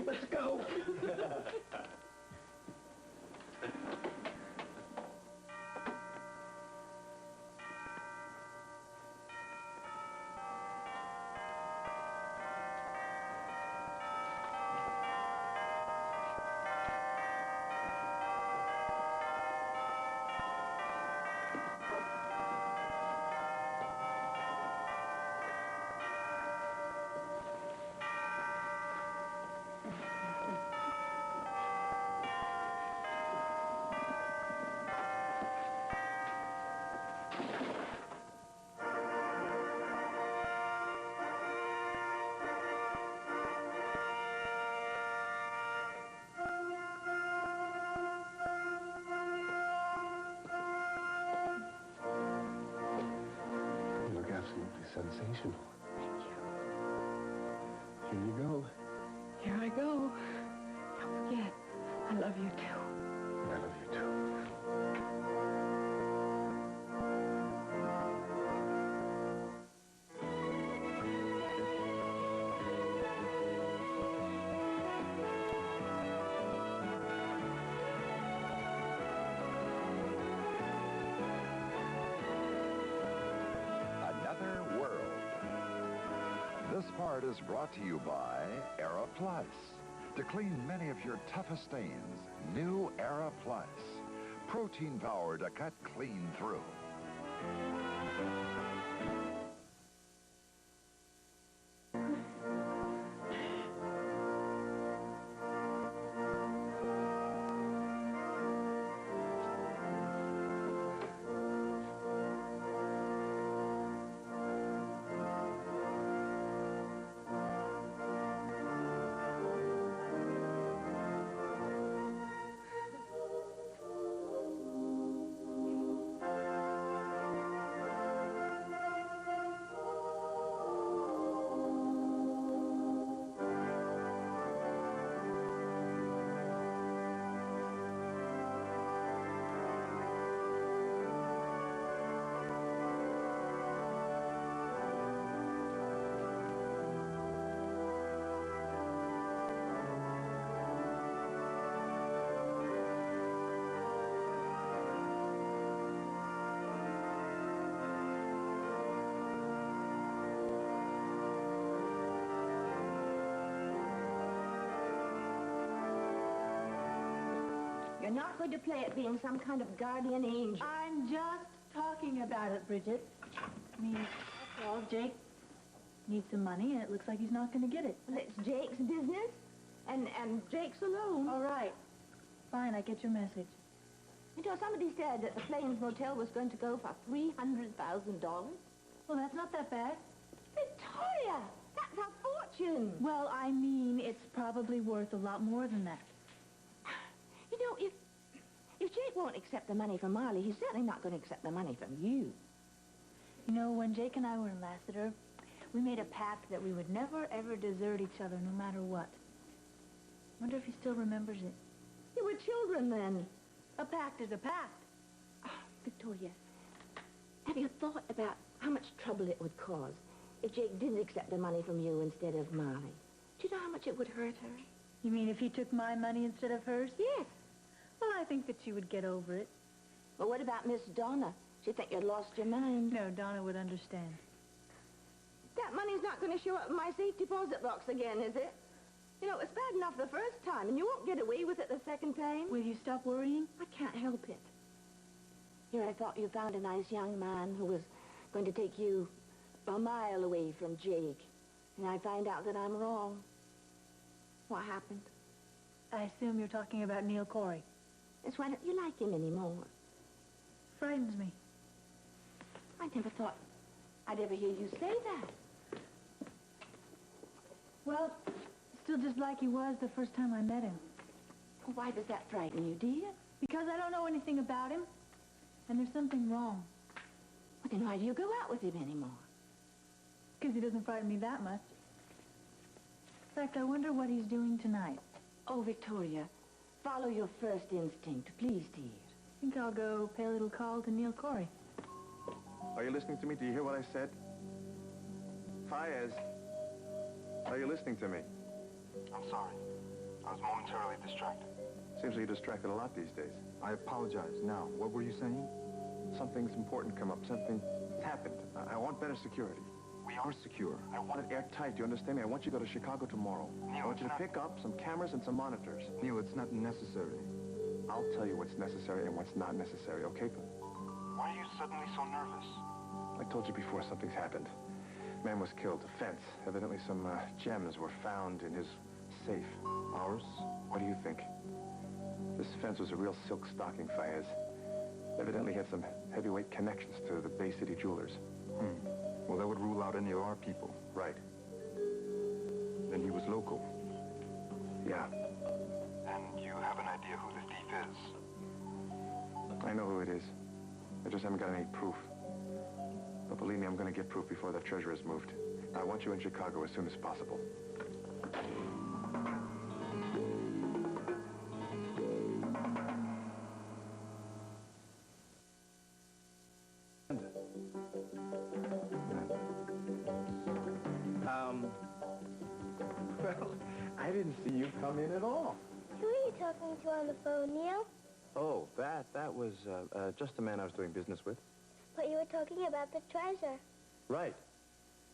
Let's go. Absolutely sensational. Thank you. Here you go. Here I go. Don't forget, I love you too. I love you too. This part is brought to you by Era Plus. To clean many of your toughest stains, new Era Plus. Protein power to cut clean through. You're not going to play at being some kind of guardian angel. I'm just talking about it, Bridget. I mean, after all, Jake needs some money, and it looks like he's not going to get it. Well, it's Jake's business, and Jake's alone. All right. Fine, I get your message. You know, somebody said that the Plains Motel was going to go for $300,000. Well, that's not that bad. Victoria, that's a fortune. Well, I mean, it's probably worth a lot more than that. You know, if Jake won't accept the money from Marley, he's certainly not going to accept the money from you. You know, when Jake and I were in Lassiter, we made a pact that we would never, ever desert each other, no matter what. Wonder if he still remembers it. You were children then. A pact is a pact. Oh, Victoria, have you thought about how much trouble it would cause if Jake didn't accept the money from you instead of Marley? Do you know how much it would hurt her? You mean if he took my money instead of hers? Yes. Well, I think that she would get over it. Well, what about Miss Donna? She'd think you'd lost your mind. No, Donna would understand. That money's not going to show up in my safe deposit box again, is it? You know, it was bad enough the first time, and you won't get away with it the second time. Will you stop worrying? I can't help it. Here, I thought you found a nice young man who was going to take you a mile away from Jake. And I find out that I'm wrong. What happened? I assume you're talking about Neil Corey. It's why don't you like him anymore? Frightens me. I never thought I'd ever hear you say that. Well, still just like he was the first time I met him. Well, why does that frighten you, dear? Because I don't know anything about him, and there's something wrong. Well, then why do you go out with him anymore? Because he doesn't frighten me that much. In fact, I wonder what he's doing tonight. Oh, Victoria, follow your first instinct, please, dear. I think I'll go pay a little call to Neil Corey. Are you listening to me? Do you hear what I said? Fayez, are you listening to me? I'm sorry. I was momentarily distracted. Seems like you're distracted a lot these days. I apologize. Now, what were you saying? Something's important come up. Something's happened. I want better security. We are secure. I want it airtight. Do you understand me? I want you to go to Chicago tomorrow. Neil, I want you to it's pick up some cameras and some monitors. Neil, it's not necessary. I'll tell you what's necessary and what's not necessary, okay? Why are you suddenly so nervous? I told you before, something's happened. Man was killed. A fence. Evidently some gems were found in his safe. Ours? What do you think? This fence was a real silk stocking, Fayez. Evidently had some heavyweight connections to the Bay City jewelers. Well, that would rule out any of our people. Right. Then he was local. Yeah. And you have an idea who the thief is? I know who it is. I just haven't got any proof. But believe me, I'm going to get proof before the treasure is moved. I want you in Chicago as soon as possible. Well, I didn't see you come in at all. Who are you talking to on the phone, Neil? Oh, that was just the man I was doing business with. But you were talking about the treasure. Right.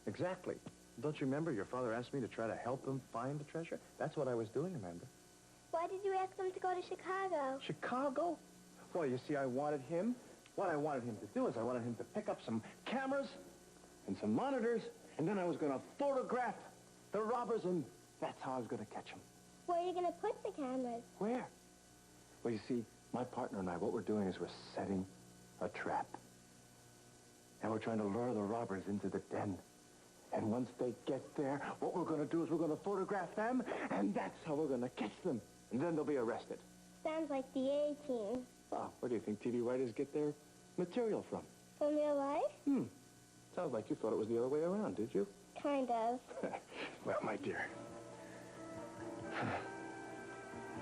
Exactly. Don't you remember your father asked me to try to help him find the treasure? That's what I was doing, Amanda. Why did you ask him to go to Chicago? Chicago? Well, you see, what I wanted him to do is I wanted him to pick up some cameras and some monitors, and then I was going to photograph the robbers, and that's how I was going to catch them. Where are you going to put the cameras? Where? Well, you see, my partner and I, what we're doing is we're setting a trap. And we're trying to lure the robbers into the den. And once they get there, what we're going to do is we're going to photograph them, and that's how we're going to catch them. And then they'll be arrested. Sounds like the A-Team. Oh, where do you think TV writers get their material from? From real life? Sounds like you thought it was the other way around, did you? Kind of. Well, my dear.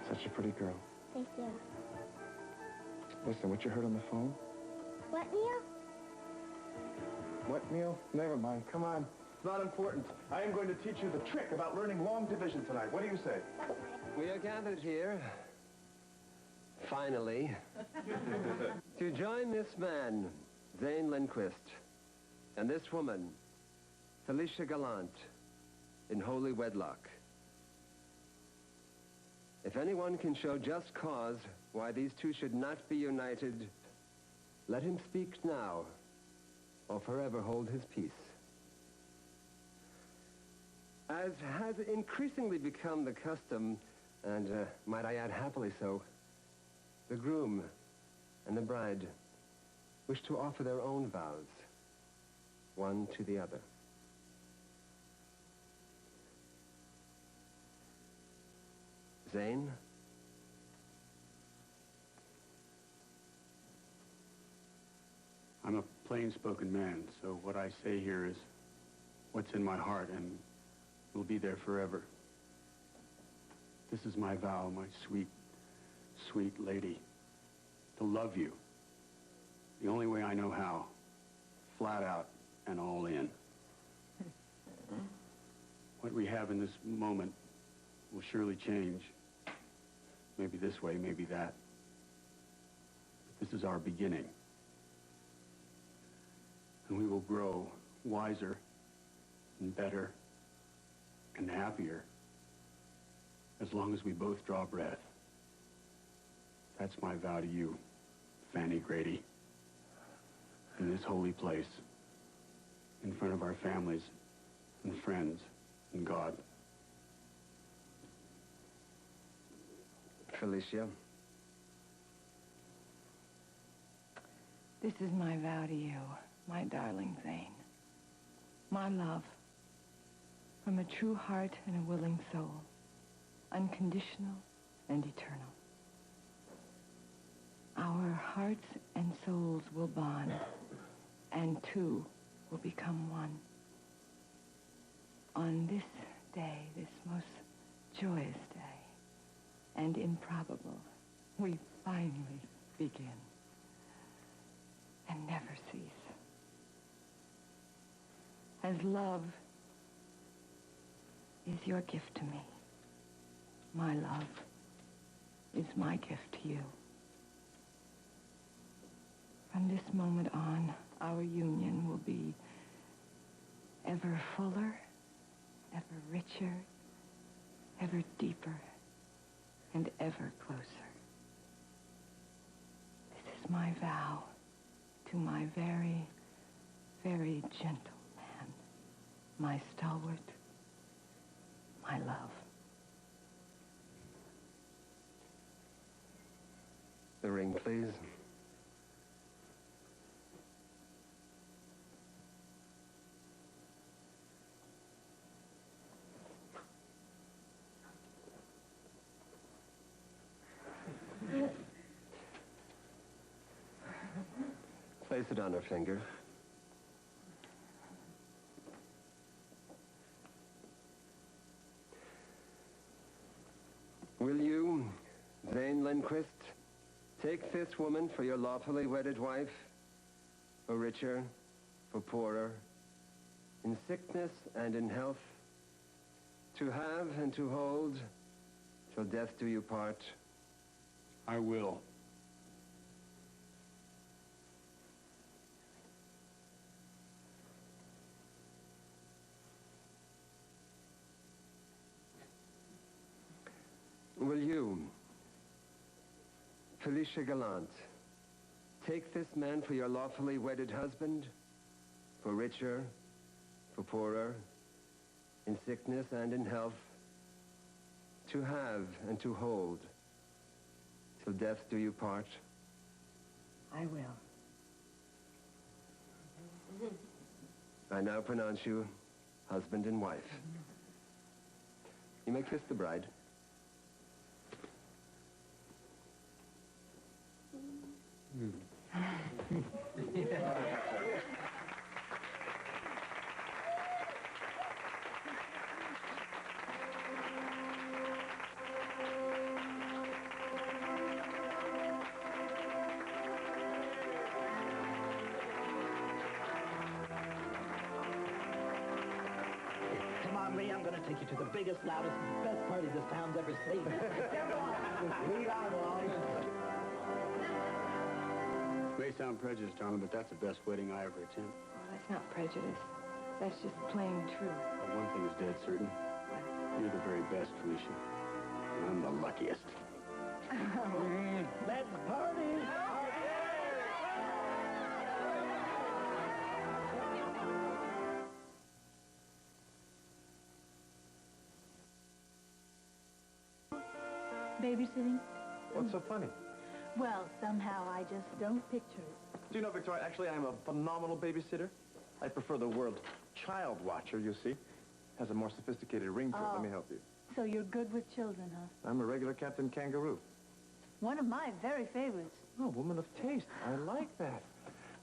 Such a pretty girl. Thank you. Listen, what you heard on the phone? What, Neil? What, Neil? Never mind. Come on. It's not important. I am going to teach you the trick about learning long division tonight. What do you say? We are gathered here, finally, to join this man, Zane Lindquist, and this woman, Felicia Gallant, in holy wedlock. If anyone can show just cause why these two should not be united, let him speak now, or forever hold his peace. As has increasingly become the custom, and might I add happily so, the groom and the bride wish to offer their own vows, one to the other. Zane? I'm a plain-spoken man, so what I say here is what's in my heart and will be there forever. This is my vow, my sweet, sweet lady, to love you the only way I know how, flat out and all in. What we have in this moment will surely change. Maybe this way, maybe that. But this is our beginning. And we will grow wiser and better and happier as long as we both draw breath. That's my vow to you, Fanny Grady, in this holy place, in front of our families and friends and God. Felicia? This is my vow to you, my darling Zane. My love, from a true heart and a willing soul, unconditional and eternal. Our hearts and souls will bond, and two will become one. On this day, this most joyous day, and improbable, we finally begin, and never cease. As love is your gift to me, my love, is my gift to you. From this moment on, our union will be ever fuller, ever richer, ever deeper, and ever closer. This is my vow to my very, very gentle man, my stalwart, my love. The ring, please. Place it on her finger. Will you, Zane Lindquist, take this woman for your lawfully wedded wife, for richer, for poorer, in sickness and in health, to have and to hold, till death do you part? I will. Will you, Felicia Gallant, take this man for your lawfully wedded husband, for richer, for poorer, in sickness and in health, to have and to hold, till death do you part? I will. I now pronounce you husband and wife. You may kiss the bride. Come on, Lee, I'm going to take you to the biggest, loudest, best party this town's ever seen. Come on. Lead on, Wally. May sound prejudiced, darling, but that's the best wedding I ever attended. Oh, that's not prejudice. That's just plain truth. But one thing is dead certain. You're the very best, Felicia. And I'm the luckiest. Let's party. Babysitting? What's so funny? Well, somehow I just don't picture it. Do you know, Victoria, actually, I'm a phenomenal babysitter. I prefer the word child watcher, you see. Has a more sophisticated ring to it. Let me help you. So you're good with children, huh? I'm a regular Captain Kangaroo. One of my very favorites. Oh, woman of taste. I like that.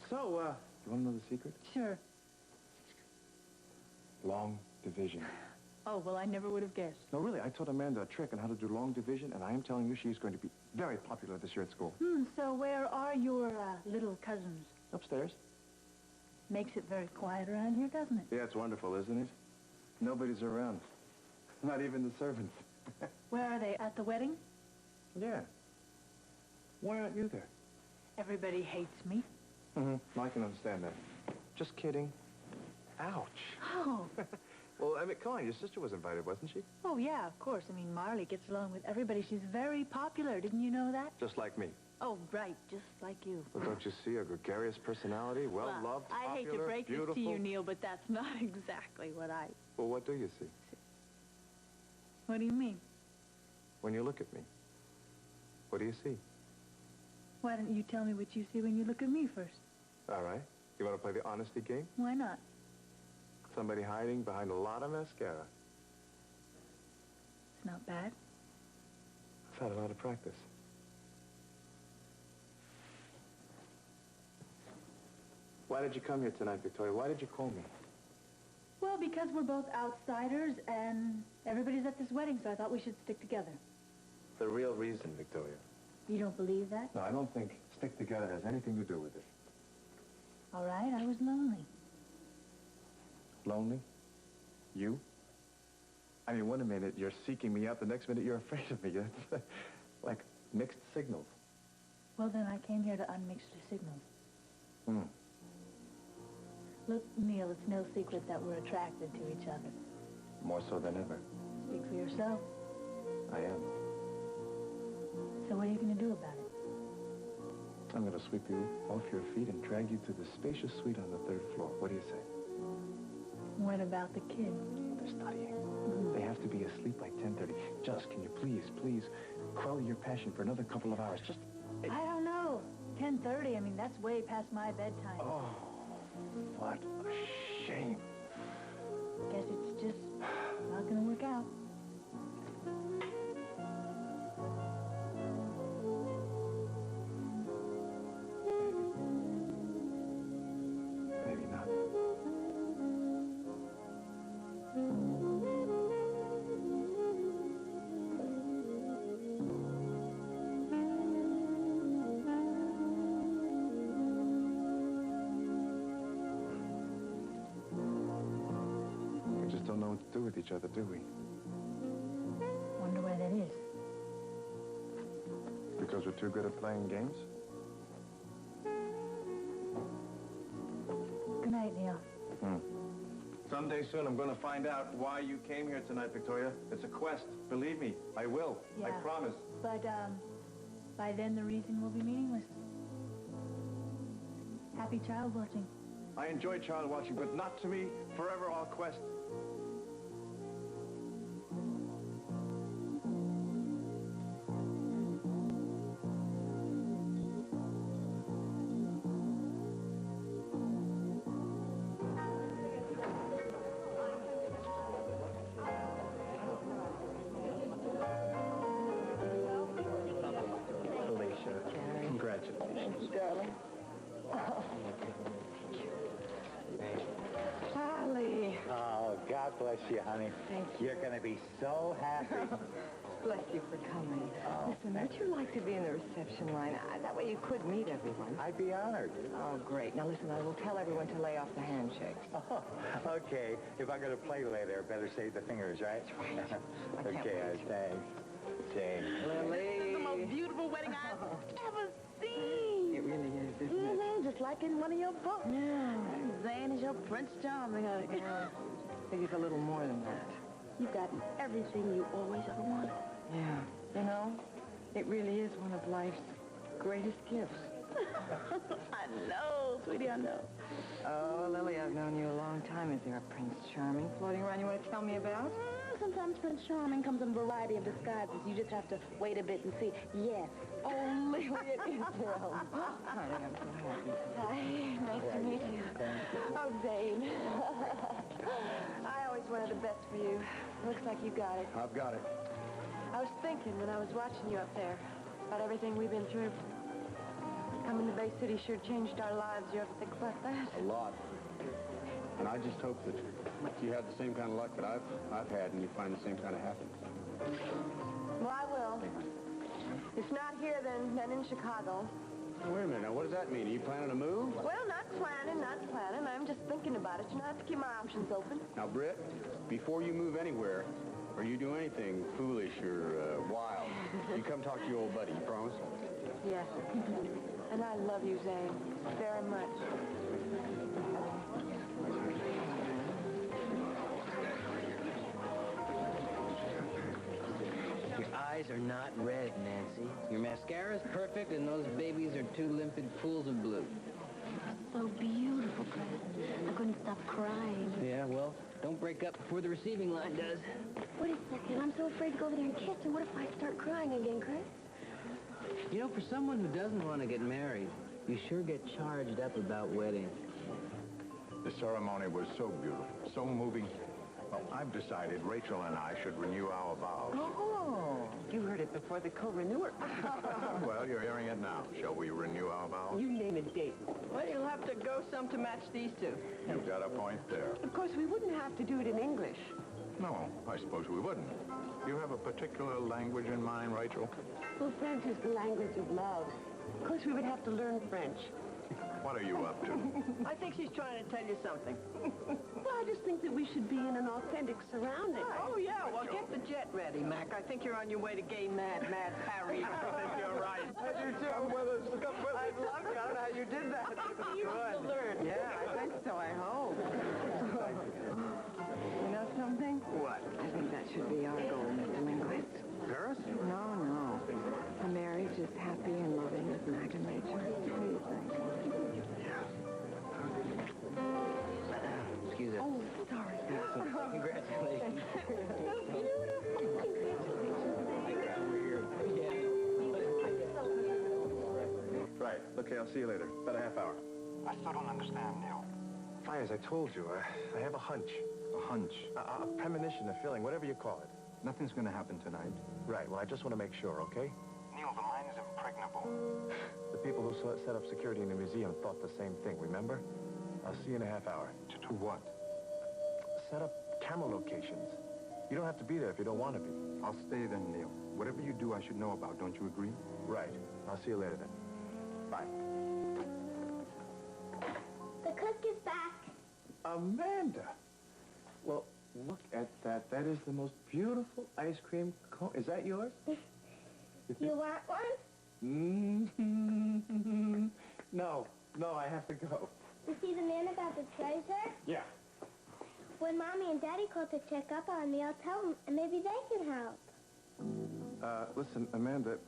So, you want to know the secret? Sure. Long division. Oh, well, I never would have guessed. No, really, I taught Amanda a trick on how to do long division, and I am telling you she's going to be very popular this year at school. So where are your little cousins? Upstairs. Makes it very quiet around here, doesn't it? Yeah, it's wonderful, isn't it? Nobody's around. Not even the servants. Where are they? At the wedding? Yeah. Why aren't you there? Everybody hates me. I can understand that. Just kidding. Ouch. Oh. Well, I mean, come on, your sister was invited, wasn't she? Oh, yeah, of course. I mean, Marley gets along with everybody. She's very popular. Didn't you know that? Just like me. Oh, right. Just like you. Well, don't you see a gregarious personality, well-loved, popular, I hate to break beautiful? this to you, Neil, but that's not exactly what I... Well, what do you see? What do you mean? When you look at me, what do you see? Why don't you tell me what you see when you look at me first? All right. You want to play the honesty game? Why not? Somebody hiding behind a lot of mascara. It's not bad. I've had a lot of practice. Why did you come here tonight, Victoria? Why did you call me? Well, because we're both outsiders and everybody's at this wedding, so I thought we should stick together. The real reason, Victoria. You don't believe that? No, I don't think stick together has anything to do with it. All right, I was lonely. Lonely? You? I mean, one minute you're seeking me out, the next minute you're afraid of me. That's like mixed signals. Well, then I came here to unmix the signals. Hmm. Look, Neil, it's no secret that we're attracted to each other. More so than ever. Speak for yourself. I am. So what are you going to do about it? I'm going to sweep you off your feet and drag you to the spacious suite on the 3rd floor. What do you say? What about the kids? They're studying. They have to be asleep by 10:30. Just, can you please quell your passion for another couple of hours? Just... I don't know. 10:30, I mean, that's way past my bedtime. Oh, what a shame. Guess it's just not going to work out. Maybe not. We just don't know what to do with each other, do we? Wonder why that is. Because we're too good at playing games? Good night, Neil. Someday soon I'm going to find out why you came here tonight, Victoria. It's a quest. Believe me, I will. Yeah. I promise. But, by then the reason will be meaningless. Happy child watching. I enjoy child watching, but not to me. Forever I'll quest. Thank you, darling. Oh. Charlie. Oh, God bless you, honey. Thank you. You're going to be so happy. Bless you for coming. Listen, would you like to be in the reception line? That way you could meet everyone. I'd be honored. Oh, great. Now, listen, I will tell everyone to lay off the handshakes. Oh, okay. If I'm going to play later, better save the fingers, right? Right. I can't Okay, wait. thanks. Jane. Lily. This is the most beautiful wedding I've ever seen. It really is, isn't it? Just like in one of your books. Yeah. Zane is your Prince Charming. I think it's a little more than that. You've got everything you always ever wanted. Yeah. You know, it really is one of life's greatest gifts. I know, sweetie, I know. Oh, Lily, I've known you a long time. Is there a Prince Charming floating around you want to tell me about? Sometimes Prince Charming comes in a variety of disguises. You just have to wait a bit and see. Yes. Oh, Lily, it is Rome. Honey, I'm so happy. Hi, nice to meet you. Oh, Zane. I always wanted the best for you. Looks like you got it. I've got it. I was thinking when I was watching you up there about everything we've been through. Coming to Bay City sure changed our lives. You ever think about that? A lot. And I just hope that you have the same kind of luck that I've had and you find the same kind of happiness. Well, I will. If not here, then in Chicago. Wait a minute, now what does that mean? Are you planning to move? Well, not planning. I'm just thinking about it. You know, I have to keep my options open. Now, Britt, before you move anywhere, or you do anything foolish or wild, you come talk to your old buddy, you promise? Yes. And I love you, Zane, very much. Your eyes are not red, Nancy. Your mascara's perfect, and those babies are two limpid pools of blue. So beautiful, Chris. I couldn't stop crying. Yeah, well, don't break up before the receiving line does. Wait a second. I'm so afraid to go over there and kiss him. What if I start crying again, Chris? You know, for someone who doesn't want to get married, you sure get charged up about weddings. The ceremony was so beautiful, so moving. Well, I've decided Rachel and I should renew our vows. Oh, you heard it before the co-renewer. Well, you're hearing it now. Shall we renew our vows? You name a date. Well, you'll have to go some to match these two. You've got a point there. Of course, we wouldn't have to do it in English. No, I suppose we wouldn't. You have a particular language in mind, Rachel? Well, French is the language of love. Of course, we would have to learn French. What are you up to? I think she's trying to tell you something. Well, I just think that we should be in an authentic surrounding. Oh, yeah. Well, get the jet ready, Mac. I think you're on your way to gay Mad Harry. I think you're right. I do too. Come with us. Come with us. I'd love to. I don't know how you did that. You should learn. Yeah, I think so. I hope. You know something? What? I think that should be our goal, Mr. Linguist. Paris? No. A marriage is happy and loving as Mac and Rachel. What do you think? Excuse us. Oh, sorry. Congratulations. Right. Okay, I'll see you later. About a half hour. I still don't understand, Neil. Fires, I told you. I have a hunch. A hunch. A premonition, a feeling, whatever you call it. Nothing's going to happen tonight. Right. Well, I just want to make sure, okay? Neil, the mine is impregnable. The people who set up security in the museum thought the same thing, remember? I'll see you in a half hour. To do what? Set up camera locations. You don't have to be there if you don't want to be. I'll stay then, Neil. Whatever you do, I should know about. Don't you agree? Right. I'll see you later then. Bye. The cook is back. Amanda! Well, look at that. That is the most beautiful ice cream cone. Is that yours? You want one? No, I have to go. You see the man about the treasure? Yeah. When Mommy and Daddy call to check up on me, I'll tell them, and maybe they can help. Listen, Amanda,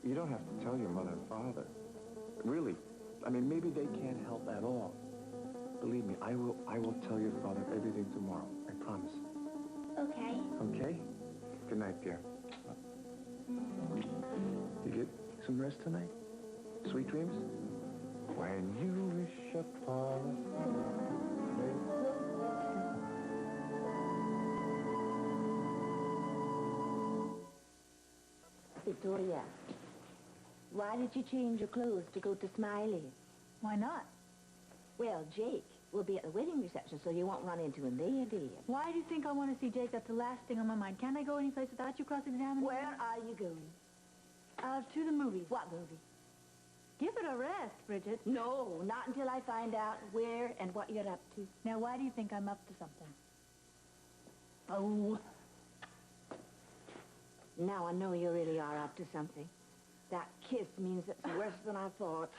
you don't have to tell your mother and father. Really. I mean, maybe they can't help at all. Believe me, I will tell your father everything tomorrow. I promise. Okay. Okay? Good night, dear. You get some rest tonight? Sweet dreams? When you wish upon Victoria, why did you change your clothes to go to Smiley? Why not? Well, Jake will be at the wedding reception, so you won't run into him there, dear. Why do you think I want to see Jake? That's the last thing on my mind. Can't I go anyplace without you cross-examining? Where are you going? To the movies. What movie? Give it a rest, Bridget. No, not until I find out where and what you're up to. Now, why do you think I'm up to something? Oh. Now I know you really are up to something. That kiss means it's worse than I thought.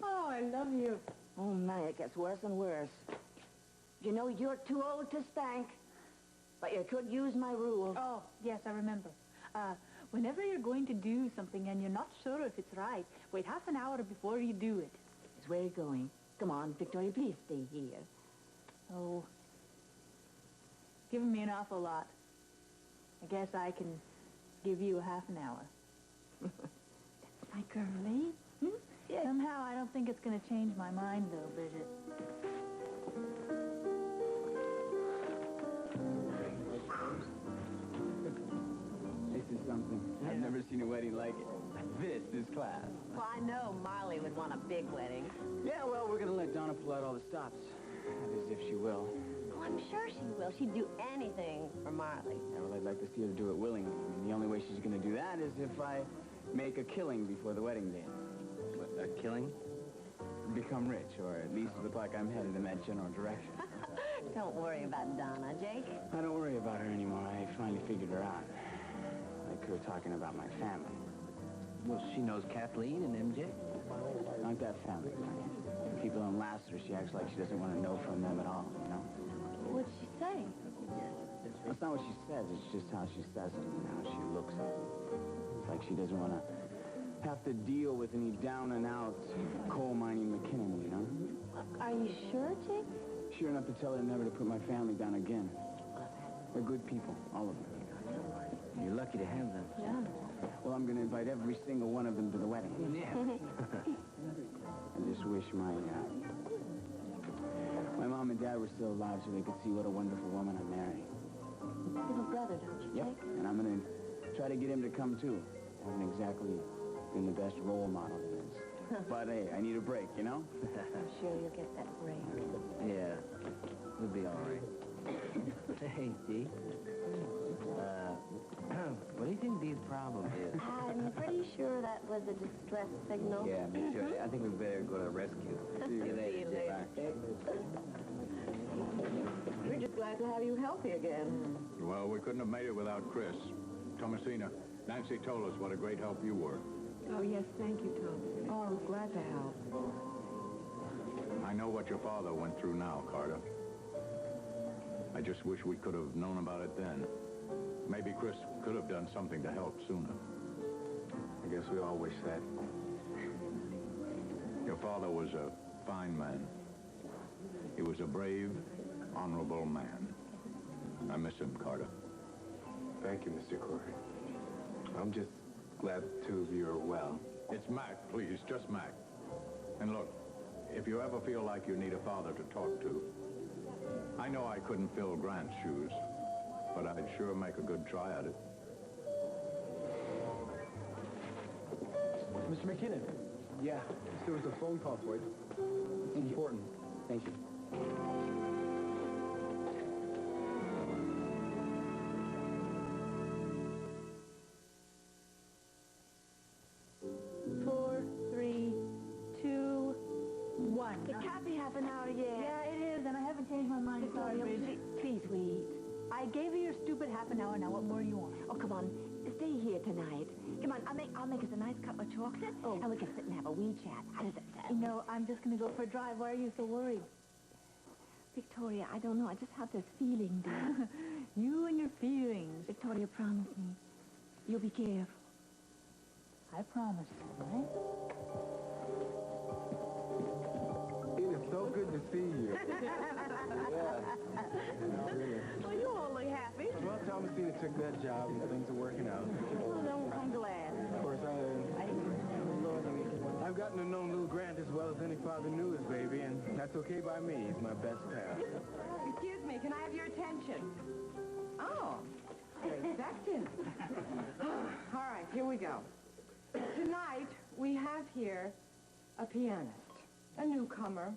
Oh, I love you. Oh, my, it gets worse and worse. You know, you're too old to spank, but you could use my rule. Oh, yes, I remember. Whenever you're going to do something and you're not sure if it's right, wait half an hour before you do it. It's where you're going. Come on, Victoria, please stay here. Oh, giving me an awful lot. I guess I can give you a half an hour. That's my girlie. Yeah. Somehow I don't think it's going to change my mind, though, Bridget. This is something. I've never seen a wedding like it. This is class. Well, I know Marley would want a big wedding. Yeah, well, we're going to let Donna pull out all the stops. That is, if she will. Oh, I'm sure she will. She'd do anything for Marley. Yeah, well, I'd like to see her do it willingly. I mean, the only way she's going to do that is if I make a killing before the wedding day. What, a killing? Become rich, or at least look like I'm headed in that general direction. Don't worry about Donna, Jake. I don't worry about her anymore. I finally figured her out. Like her talking about my family. Well, she knows Kathleen and MJ. Not that family. The people in Lassiter, she acts like she doesn't want to know from them at all, you know? What'd she say? That's not what she says. It's just how she says it and how she looks at it. It's like she doesn't want to have to deal with any down-and-out coal-mining McKinnon, you know? Are you sure, Jake? Sure enough to tell her never to put my family down again. They're good people, all of them. You're lucky to have them. Yeah. Well, I'm going to invite every single one of them to the wedding. Yeah. I just wish my mom and dad were still alive so they could see what a wonderful woman I'm marrying. Little brother, don't you, Yep, Jake? and I'm going to try to get him to come, too. I haven't exactly been the best role model he is. But, hey, I need a break, you know? I'm sure you'll get that break. Yeah. We'll be all right. Hey, Dee. What do you think Dee's problem is? I'm pretty sure that was a distress signal? Yeah, me too. I think we better go to rescue. See you later, Jake. We're just glad to have you healthy again. Well, we couldn't have made it without Chris. Thomasina, Nancy told us what a great help you were. Oh, yes, thank you, Tom. Oh, I was glad to help. I know what your father went through now, Carter. I just wish we could have known about it then. Maybe Chris could have done something to help sooner. I guess we all wish that. Your father was a fine man. He was a brave, honorable man. I miss him, Carter. Thank you, Mr. Corey. I'm just glad the two of you are well. It's Mac, please, just Mac. And look, if you ever feel like you need a father to talk to, I know I couldn't fill Grant's shoes, but I'd sure make a good try at it. Mr. McKinnon. Yeah, there was a phone call for you. It's important. Thank you. Four, three, two, one. It can't be half an hour yet. Yeah, it is, and I haven't changed my mind. Sorry, Victoria, Bridget. please wait. I gave you your stupid half an hour. Now, what more do you want? Oh, come on. Stay here tonight. Come on, I'll make us a nice cup of chocolate, and we can sit and have a wee chat. How does that sound? No, I'm just going to go for a drive. Why are you so worried? Victoria, I don't know. I just have this feeling, dear. You and your feelings. Victoria, promise me. You'll be careful. I promise, right? It is so good to see you. Well, you're only happy. Well, Thomasina took that job and things are working out. Well, I'm glad. Of course, I've gotten to know little Grant as well as any father knew his baby, and that's okay by me. He's my best pal. Excuse me, can I have your attention? Oh, expectant. All right, here we go. Tonight, we have here a pianist, a newcomer,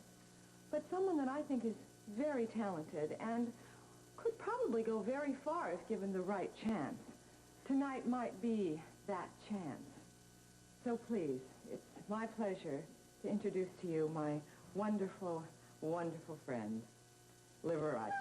but someone that I think is very talented and could probably go very far if given the right chance. Tonight might be that chance. So please, it's my pleasure to introduce to you my wonderful, wonderful friend, Liberace.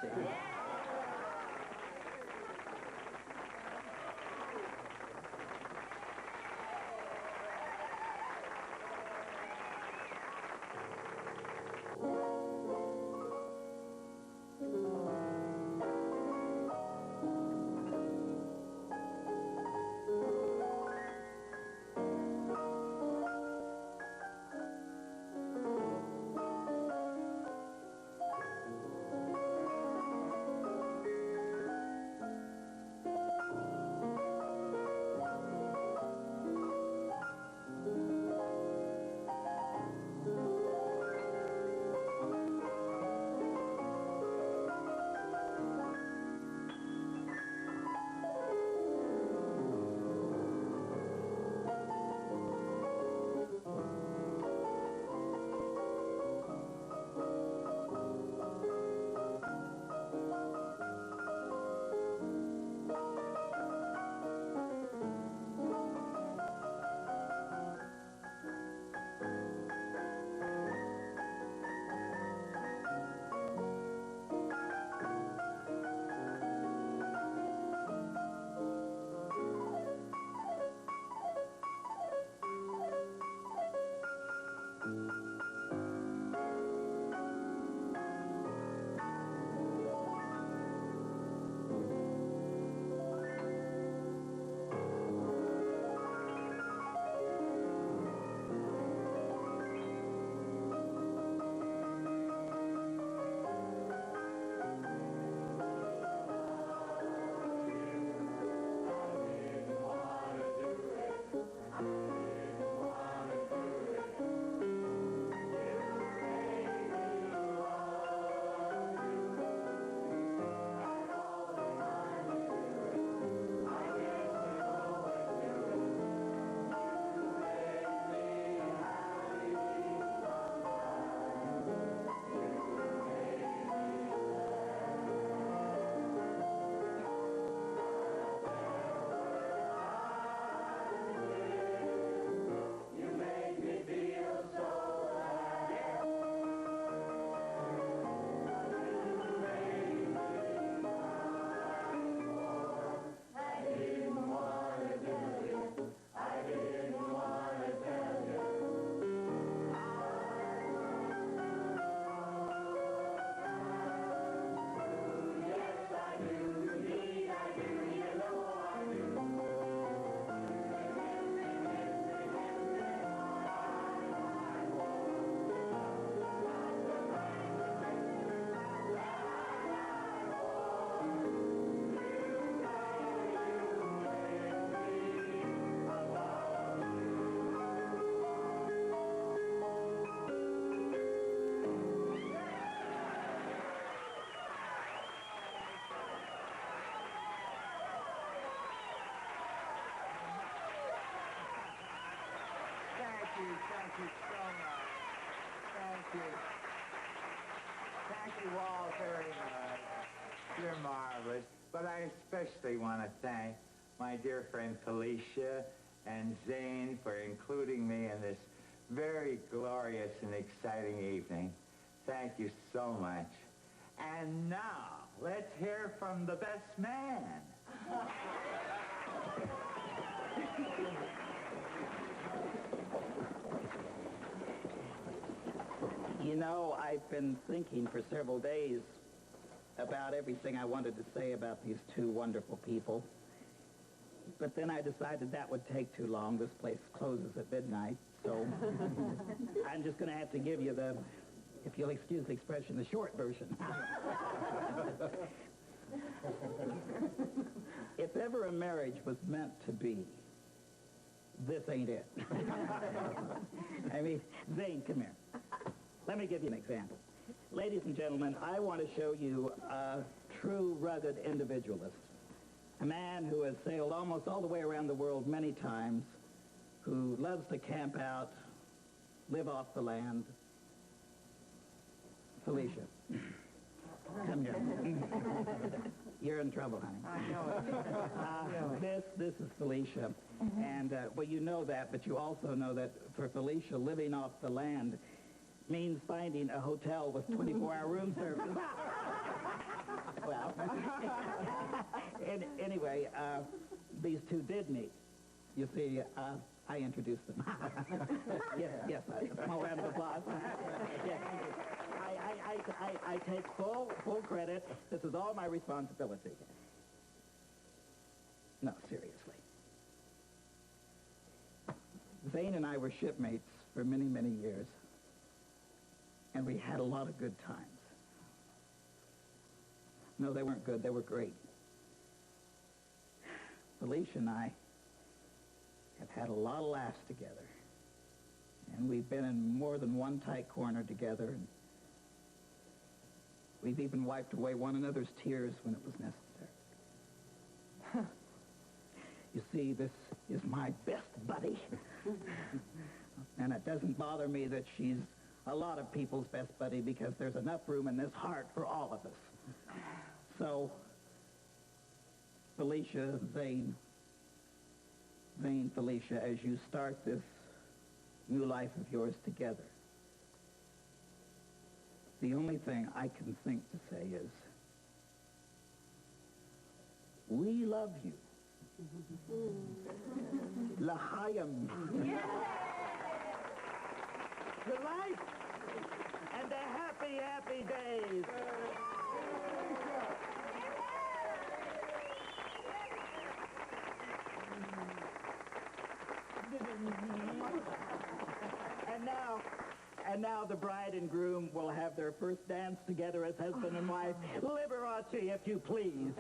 thank you so much. Thank you. Thank you all very much. You're marvelous. But I especially want to thank my dear friend Felicia and Zane for including me in this very glorious and exciting evening. Thank you so much. And now, let's hear from the best man. You know, I've been thinking for several days about everything I wanted to say about these two wonderful people. But then I decided that would take too long. This place closes at midnight, so I'm just going to have to give you the, if you'll excuse the expression, the short version. If ever a marriage was meant to be, this ain't it. I mean, Zane, come here. Let me give you an example. Ladies and gentlemen, I want to show you a true rugged individualist. A man who has sailed almost all the way around the world many times, who loves to camp out, live off the land. Felicia, come here. You're in trouble, honey. I know it. This is Felicia. And, well, you know that, but you also know that for Felicia, living off the land means finding a hotel with 24-hour room service. Well, anyway, these two did meet. You see, I introduced them. yes, a small round of applause. Yes, I take full credit. This is all my responsibility. No, seriously. Zane and I were shipmates for many, many years. And we had a lot of good times. No, they weren't good. They were great. Felicia and I have had a lot of laughs together. And we've been in more than one tight corner together. And we've even wiped away one another's tears when it was necessary. You see, this is my best buddy. And it doesn't bother me that she's a lot of people's best buddy, because there's enough room in this heart for all of us. So, Felicia, Zane, Felicia, as you start this new life of yours together, the only thing I can think to say is, we love you. L'chaim. To life and to happy, happy days. And now the bride and groom will have their first dance together as husband and wife. Liberace, if you please.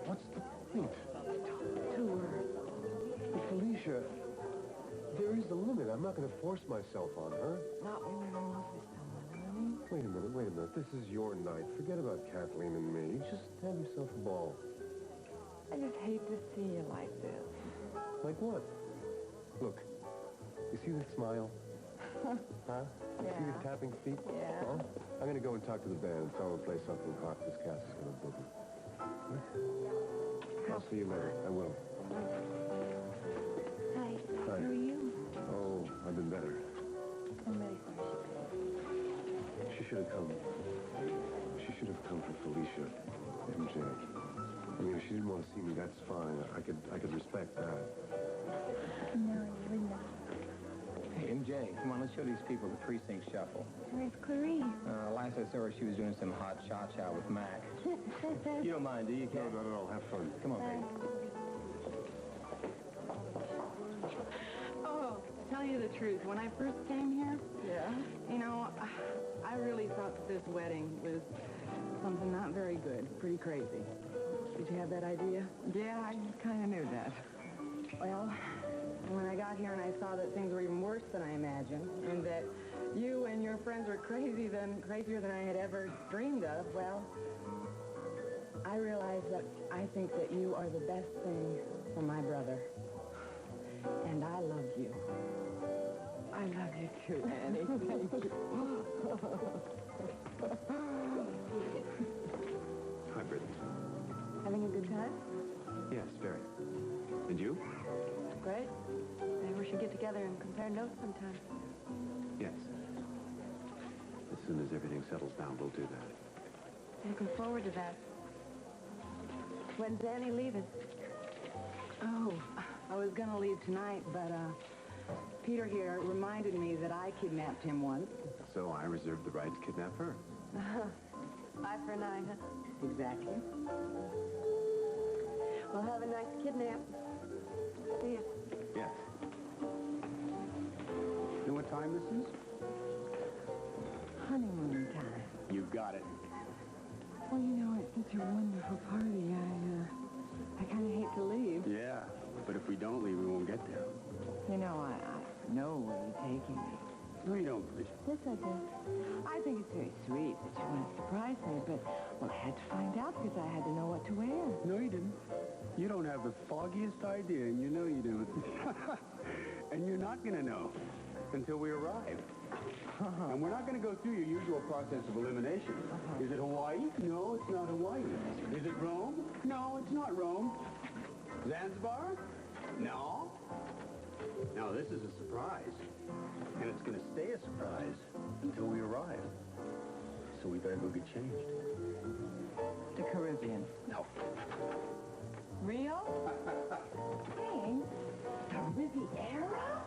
What's the point? To her. Felicia, there is a limit. I'm not going to force myself on her. Not when you're in love with someone, honey. Wait a minute. This is your night. Forget about Kathleen and me. Just have yourself a ball. I just hate to see you like this. Like what? Look, you see that smile? Huh? You see the tapping feet? Yeah. Well, I'm going to go and talk to the band and tell them to play something hot. This cast is going to book it. I'll see you later. I will. Hi. Hi. How are you? Oh, I've been better. I'm ready for her. She should have come. She should have come for Felicia and Jack. I mean, if she didn't want to see me, that's fine. I could respect that. No, you wouldn't. Hey, MJ, come on, let's show these people the precinct shuffle. Where's Clarice? Last I saw her, she was doing some hot cha-cha with Mac. You don't mind, do you, Ken? No, not at all. Have fun. Come on, baby. Oh, to tell you the truth, when I first came here, you know, I really thought that this wedding was something not very good, pretty crazy. Did you have that idea? Yeah, I kind of knew that. Well, when I got here and I saw that things were even worse than I imagined, and that you and your friends were crazier than I had ever dreamed of, well, I realized that I think that you are the best thing for my brother. And I love you. I love you too, Annie. Thank you. Hi, Brittany. Having a good time? Yes, very. And you? Great. Maybe we should get together and compare notes sometime. Yes. As soon as everything settles down, we'll do that. Looking forward to that. When's Annie leaving? Oh, I was going to leave tonight, but Peter here reminded me that I kidnapped him once. So I reserved the right to kidnap her. Eye for an eye, huh? Exactly. Well, have a nice kidnap. See ya. Yes. You know what time this is? Honeymoon time. You got it. Well, you know, it's such a wonderful party. I kind of hate to leave. Yeah, but if we don't leave, we won't get there. You know, I know where you're taking me. No, you don't, Felicia. Yes, I do. I think it's very sweet that you want to surprise me, but, well, I had to find out because I had to know what to wear. No, you didn't. You don't have the foggiest idea, and you know you don't. And you're not going to know until we arrive. And we're not going to go through your usual process of elimination. Is it Hawaii? No, it's not Hawaii. Is it Rome? No, it's not Rome. Zanzibar? No. No, this is a surprise. And it's going to stay a surprise until we arrive. So we better go get changed. The Caribbean. No. Rio? Hey, the Riviera?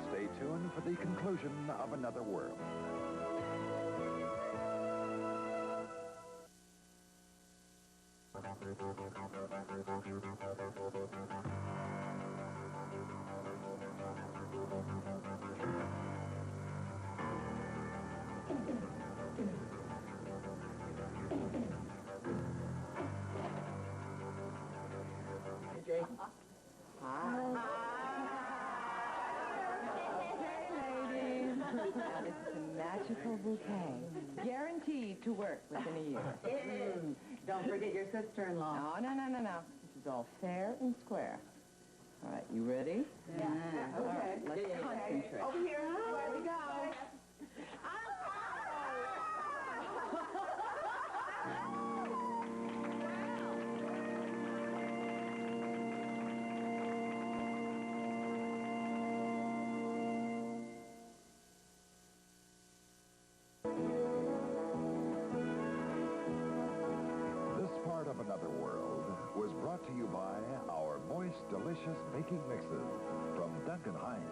Stay tuned for the conclusion of Another World. Jake. Hi. Okay, ladies. Now, this is a magical bouquet. Guaranteed to work within a year. Don't forget your sister-in-law. No. This is all fair and square. All right, you ready? Yeah. All right, let's concentrate. Over here, huh? Where we go? This part of Another World was brought to you by our moist, delicious baking mixes from Duncan Hines.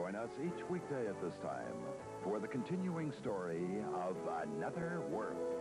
Join us each weekday at this time for the continuing story of Another World.